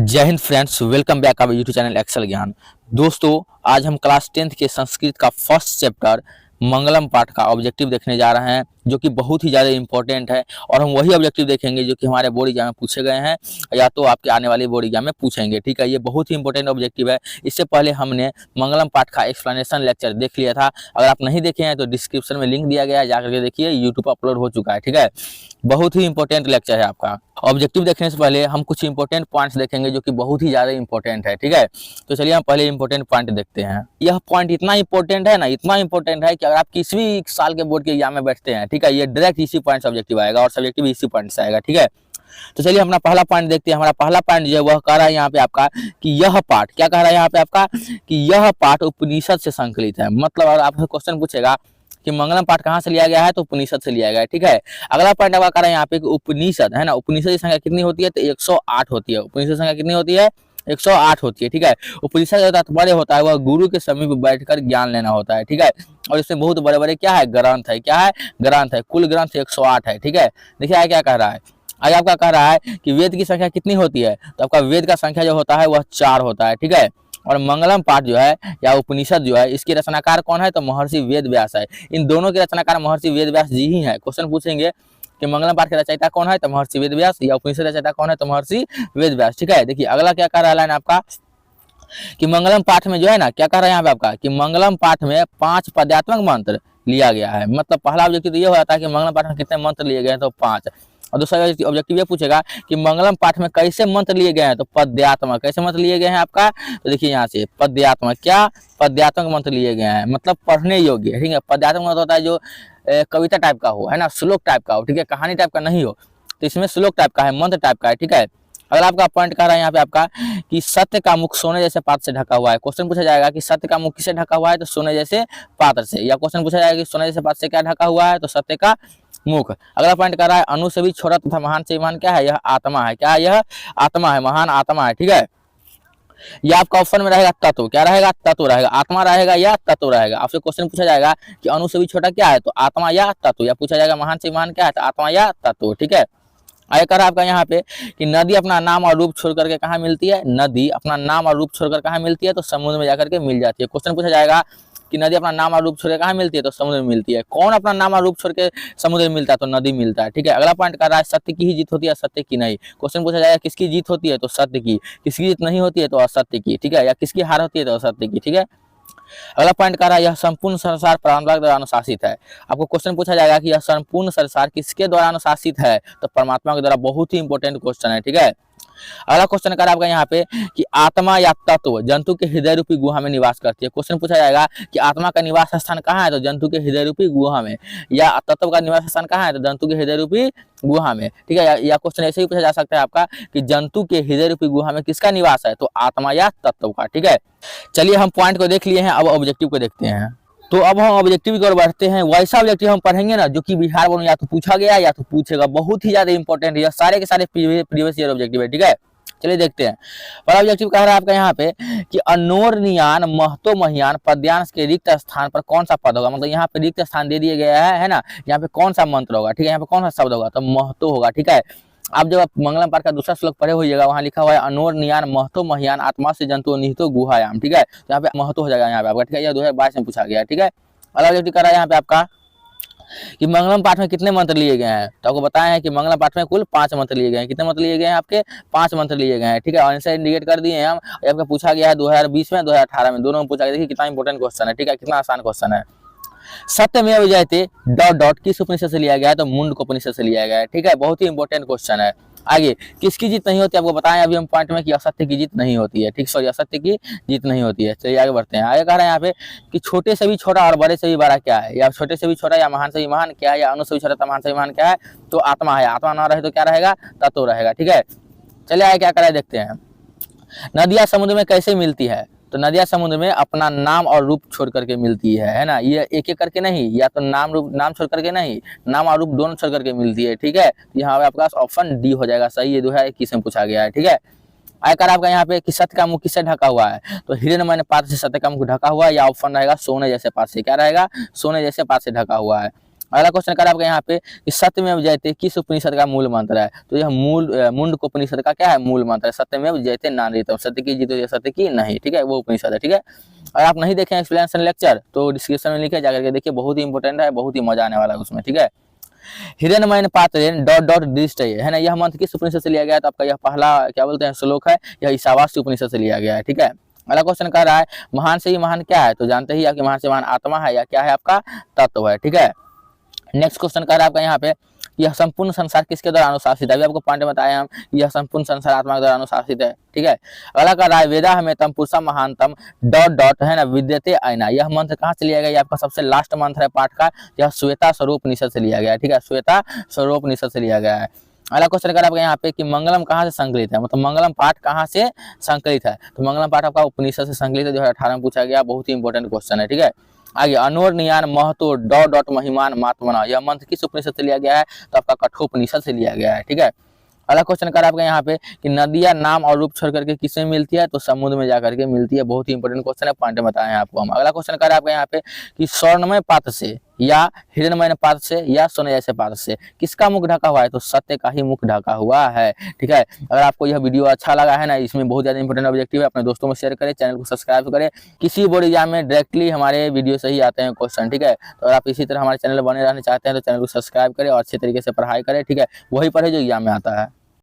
जय Hind friends, welcome back our YouTube channel Excel Gyan. दोस्तों, आज हम क्लास 10th के संस्कृत का फर्स्ट चैप्टर मंगलम पाठ का ऑब्जेक्टिव देखने जा रहे हैं, जो कि बहुत ही ज़्यादा इंपॉर्टेंट है। और हम वही ऑब्जेक्टिव देखेंगे जो कि हमारे बोर्ड एग्जाम में पूछे गए हैं या तो आपके आने वाले बोर्ड एग्जाम में पूछेंगे। ठीक है, ये बहुत ही इंपॉर्टेंट ऑब्जेक्टिव है। इससे पहले हमने मंगलम पाठ का एक्सप्लेनेशन लेक्चर देख लिया था। अगर आप नहीं देखे हैं तो डिस्क्रिप्शन में लिंक दिया गया है, जाकर के देखिए। यूट्यूब पर अपलोड हो चुका है। ठीक है, बहुत ही इंपॉर्टेंट लेक्चर है आपका। ऑब्जेक्टिव देखने से पहले हम कुछ इंपॉर्टेंट पॉइंट्स देखेंगे जो कि बहुत ही ज़्यादा इंपॉर्टेंट है। ठीक है, तो चलिए हम पहले इंपॉर्टेंट पॉइंट देखते हैं। यह पॉइंट इतना इंपॉर्टेंट है ना, इतना इंपॉर्टेंट है कि अगर आप किसी भी साल के बोर्ड के एग्जाम में बैठते हैं, ठीक है, ये डायरेक्ट इसी पॉइंट से ऑब्जेक्टिव आएगा और सब्जेक्टिव इसी पॉइंट से आएगा। ठीक है, तो चलिए अपना पहला पॉइंट देखते हैं। हमारा पहला पॉइंट जो है वह कह रहा है यहाँ पे आपका कि यह पाठ, क्या कह रहा है यहाँ पे आपका कि यह पाठ उपनिषद से संकलित है। मतलब अगर आपसे क्वेश्चन पूछेगा कि मंगलम पाठ कहाँ से लिया गया है, तो उपनिषद से लिया गया है। ठीक है, अगला पॉइंट आपका कह रहा है यहाँ पे कि उपनिषद है ना, उपनिषद की संख्या कितनी होती है, तो 108 होती है। उपनिषद संख्या कितनी होती है, 108 होती है। ठीक है, उपनिषद का तात्पर्य होता है वह गुरु के समीप बैठकर ज्ञान लेना होता है। ठीक है, और इसमें बहुत बड़े बड़े क्या है, ग्रंथ है। क्या है, ग्रंथ है। कुल ग्रंथ 108 है। ठीक है, देखिए आगे क्या कह रहा है। आगे आपका कह रहा है कि वेद की संख्या कितनी होती है, तो आपका वेद का संख्या जो होता है वह 4 होता है। ठीक है, और मंगलम पाठ जो है या उपनिषद जो है, इसके रचनाकार कौन है, तो महर्षि वेद व्यास है। इन दोनों के रचनाकार महर्षि वेद व्यास जी ही है। क्वेश्चन पूछेंगे कि मंगलम पाठ के रचयिता कौन है, तो महर्षि वेद व्यास, या उपनिषद रचयिता कौन है, तो महर्षि वेद व्यास। ठीक है, देखिए अगला क्या कह रहा है लाइन आपका कि मंगलम पाठ में जो है ना, क्या कह रहा है यहाँ पे आपका कि मंगलम पाठ में 5 पद्यात्मक मंत्र लिया गया है। मतलब पहला ऑब्जेक्टिव तो ये होता है कि मंगलम पाठ में कितने मंत्र लिए गए हैं, तो 5। और दूसरा ऑब्जेक्टिव ये पूछेगा कि मंगलम पाठ में कैसे मंत्र लिए गए हैं, तो पद्यात्मक। कैसे मंत्र लिए गए हैं आपका, तो देखिए यहाँ से पद्यात्मक, क्या पद्यात्मक मंत्र लिए गए हैं, मतलब पढ़ने योग्य। ठीक है, पद्यात्मक मंत्र होता है जो कविता टाइप का हो, है ना, श्लोक टाइप का हो। ठीक है, कहानी टाइप का नहीं हो, तो इसमें श्लोक टाइप का है, मंत्र टाइप का है। ठीक है, अगर आपका पॉइंट कह रहा है यहाँ पे आपका कि सत्य का मुख सोने जैसे पात्र से ढका हुआ है। क्वेश्चन पूछा जाएगा कि सत्य का मुख किससे ढका हुआ है, तो सोने जैसे पात्र से। या क्वेश्चन पूछा जाएगा कि सोने जैसे पात्र से क्या ढका हुआ है, तो सत्य का मुख। अगला पॉइंट कर रहा है अनु से भी छोटा तथा महान से महान क्या है, यह आत्मा है। क्या है, यह आत्मा है, महान आत्मा है। ठीक है, यह आपका ऑप्शन में रहेगा तत्व। क्या रहेगा, तत्व रहेगा। आत्मा रहेगा या तत्व रहेगा। आपसे क्वेश्चन पूछा जाएगा कि अनु से भी छोटा क्या है, तो आत्मा या तत्व। या पूछा जाएगा महान से महान क्या है, तो आत्मा या तत्व। ठीक है, आगे कर आपका यहाँ पे कि नदी अपना नाम और रूप छोड़ करके कहाँ मिलती है, नदी अपना नाम और रूप छोड़कर कहाँ मिलती है, तो समुद्र में जाकर के मिल जाती है। क्वेश्चन पूछा जाएगा कि नदी अपना नाम और रूप छोड़ के कहाँ मिलती है, तो समुद्र में मिलती है। कौन अपना नाम और रूप छोड़ के समुद्र में मिलता है, तो नदी मिलता है। ठीक है, अगला पॉइंट कर रहा है सत्य की ही जीत होती है, सत्य की नहीं। क्वेश्चन पूछा जाएगा किसकी जीत होती है, तो सत्य की। किसकी जीत नहीं होती है, तो असत्य की। ठीक है, या किसकी हार होती है, तो असत्य की। ठीक है, अगला पॉइंट कह रहा है यह संपूर्ण संसार परमात्मा के द्वारा अनुशासित है। आपको क्वेश्चन पूछा जाएगा कि यह संपूर्ण संसार किसके द्वारा अनुशासित है, तो परमात्मा के द्वारा। बहुत ही इंपॉर्टेंट क्वेश्चन है। ठीक है, अगला क्वेश्चन कर आपका यहाँ पे कि आत्मा या तत्व जंतु के हृदय रूपी गुहा में निवास करती है। क्वेश्चन पूछा जाएगा कि आत्मा का निवास स्थान कहाँ है, तो जंतु के हृदय रूपी गुहा में। या तत्व का निवास स्थान कहाँ है, तो जंतु के हृदय रूपी गुहा में। ठीक है, या क्वेश्चन ऐसे ही पूछा जा सकता है आपका कि जंतु के हृदय रूपी गुहा में किसका निवास है, तो आत्मा या तत्व का। ठीक है, चलिए हम पॉइंट को देख लिए हैं, अब ऑब्जेक्टिव को देखते हैं। तो अब हम ऑब्जेक्टिव की ओर बढ़ते हैं। वैसा ऑब्जेक्टिव हम पढ़ेंगे ना जो कि बिहार बोर्ड में या तो पूछा गया या तो पूछेगा। बहुत ही ज्यादा इंपॉर्टेंट है, सारे के सारे प्रीवियस ईयर ऑब्जेक्टिव है। ठीक है, चलिए देखते हैं। पहला ऑब्जेक्टिव कह रहा है आपका यहाँ पे कि अनोरनियान महतो महियान पद्यांश के रिक्त स्थान पर कौन सा पद होगा। मतलब यहाँ पे रिक्त स्थान दे दिया गया है ना, यहाँ पे कौन सा मंत्र होगा। ठीक है, यहाँ पे कौन सा शब्द होगा, तो महतो होगा। ठीक है, आप जब आप मंगलम पाठ का दूसरा श्लोक पढ़े होइएगा, वहां लिखा हुआ है अनोर नियान महतो महियान आत्मा से जंतु निहितो गुहायाम। ठीक है, तो यहाँ पे महतो हो जाएगा यहाँ पे आपका। ठीक है, यह 2022 में पूछा गया है। ठीक है, अगला ऑब्जेक्टिव कर रहा है यहाँ पे आपका कि मंगलम पाठ में कितने मंत्र लिए गए हैं, तो आपको बताया है कि मंगलम पाठ में कुल 5 मंत्र लिए गए हैं। कितने मंत्र लिए गए हैं, आपके 5 मंत्र लिए गए हैं। ठीक है, आंसर इंडिकेट कर दिए हैं हम। आपका पूछा गया है 2020 में, 2018 में, दोनों में पूछा गया। देखिए कितना इंपॉर्टेंट क्वेश्चन है। ठीक है, कितना आसान क्वेश्चन है। सत्यमेव जयते डॉट डॉट किस उपनिषद से लिया गया है, तो मुंडक उपनिषद से लिया गया है। ठीक है, बहुत ही इंपॉर्टेंट क्वेश्चन है। आगे किसकी जीत नहीं होती, आपको बताएं अभी हम पॉइंट में कि असत्य की जीत नहीं होती है। ठीक, सॉरी, असत्य की जीत नहीं होती है। चलिए आगे बढ़ते हैं। आगे कह रहे हैं यहाँ पे कि छोटे से भी छोटा और बड़े से भी बड़ा क्या है, या छोटे से भी छोटा या महान से भी महान क्या है, या अणु से भी छोटा महान से भी महान क्या है, तो आत्मा है। आत्मा ना रहे तो क्या रहेगा, तत्व रहेगा। ठीक है, चलिए आगे क्या करें देखते हैं। नदियां समुद्र में कैसे मिलती है, तो नदियां समुद्र में अपना नाम और रूप छोड़ करके मिलती है ना। ये एक एक करके नहीं, या तो नाम रूप, नाम छोड़ करके नहीं, नाम और रूप दोनों छोड़ करके मिलती है। ठीक है, तो यहाँ पे आपका ऑप्शन डी हो जाएगा सही। ये 2021 में पूछा गया है। ठीक है, आयकर आपका यहाँ पे कि सत्य का मुख किससे ढका हुआ है, तो हिरण्मय पात्र से सत्य का मुख ढका हुआ है। या ऑप्शन रहेगा सोने जैसे पात्र से। क्या रहेगा, सोने जैसे पात्र से ढका हुआ है। अगला क्वेश्चन कर आपका यहाँ पे कि सत्यमेव जयते किस उपनिषद का मूल मंत्र है? तो यह मुंडक उपनिषद का क्या है? मूल मंत्र है। सत्यमेव जयते नानृतम, सत्य की जीतो सत्य की नहीं, ठीक है, वो उपनिषद है। ठीक है, अगर आप नहीं देखें एक्सप्लेनेशन लेक्चर तो डिस्क्रिप्शन में लिखे जाकर के देखिए, बहुत ही इंपॉर्टेंट है, बहुत ही मजा आने वाला है उसमें। ठीक है, हिरण्मय पात्रेण डॉट डॉट दृष्ट है ना, यह मंत्र किस उपनिषद से लिया गया है? तो आपका यह पहला क्या बोलते हैं श्लोक है, यह ईशावास्य उपनिषद से लिया गया है। ठीक है, अगला क्वेश्चन कर रहा है महान से ही महान क्या है? तो जानते ही आपके महान से महान आत्मा है या क्या है? आपका तत्व है। ठीक है, नेक्स्ट क्वेश्चन कर रहा है आपका यहाँ पे यह संपूर्ण संसार किसके द्वारा अनुशासित है? अभी आपको पॉइंट बताए हम, यह संपूर्ण संसार आत्मा के द्वारा अनुशासित है। ठीक है, अगला कर रहा है वेदा हमें तम पुरुषम महानतम डॉट डॉट है ना विद्यते आयना, यह मंत्र कहाँ से लिया गया? ये आपका सबसे लास्ट मंत्र है पाठ का, यह श्वेता स्वरूप निषद से लिया गया है। ठीक है, श्वेता स्वरूप निषद से लिया गया है। अगला क्वेश्चन कर आपका यहाँ पे कि मंगलम कहाँ से संकलित है? मतलब मंगलम पाठ कहाँ से संकलित है? तो मंगलम पाठ आपका उपनिषद से संकलित है, 2018 में पूछा गया, बहुत ही इंपॉर्टेंट क्वेश्चन है। ठीक है, आगे अनोर नियान महतो डॉट डॉट महिमान मात्मना, यह मंत्र किस उपनिषद से लिया गया है? तो आपका कठोपनिषद से लिया गया है। ठीक है, अगला क्वेश्चन कर आपका यहाँ पे कि नदियां नाम और रूप छोड़ करके किसमें मिलती है? तो समुद्र में जाकर के मिलती है, बहुत ही इंपॉर्टेंट क्वेश्चन है, पॉइंट बताए हैं आपको हम। अगला क्वेश्चन कर आपका यहाँ पे कि स्वर्णमय पात्र से या हिरणमय पात्र से या सोने जैसे पात्र से किसका मुख ढका हुआ है? तो सत्य का ही मुख ढका हुआ है। ठीक है, अगर आपको यह वीडियो अच्छा लगा है ना, इसमें बहुत ज्यादा इंपॉर्टेंट ऑब्जेक्टिव है, अपने दोस्तों में शेयर करें, चैनल को सब्सक्राइब करें। किसी बोर्ड एग्जाम में डायरेक्टली हमारे वीडियो से ही आते हैं क्वेश्चन। ठीक है, तो अगर आप इसी तरह हमारे चैनल बने रहना चाहते हैं तो चैनल को सब्सक्राइब करें और अच्छे तरीके से पढ़ाई करें। ठीक है, वही पढ़े जो एग्जाम में आता है।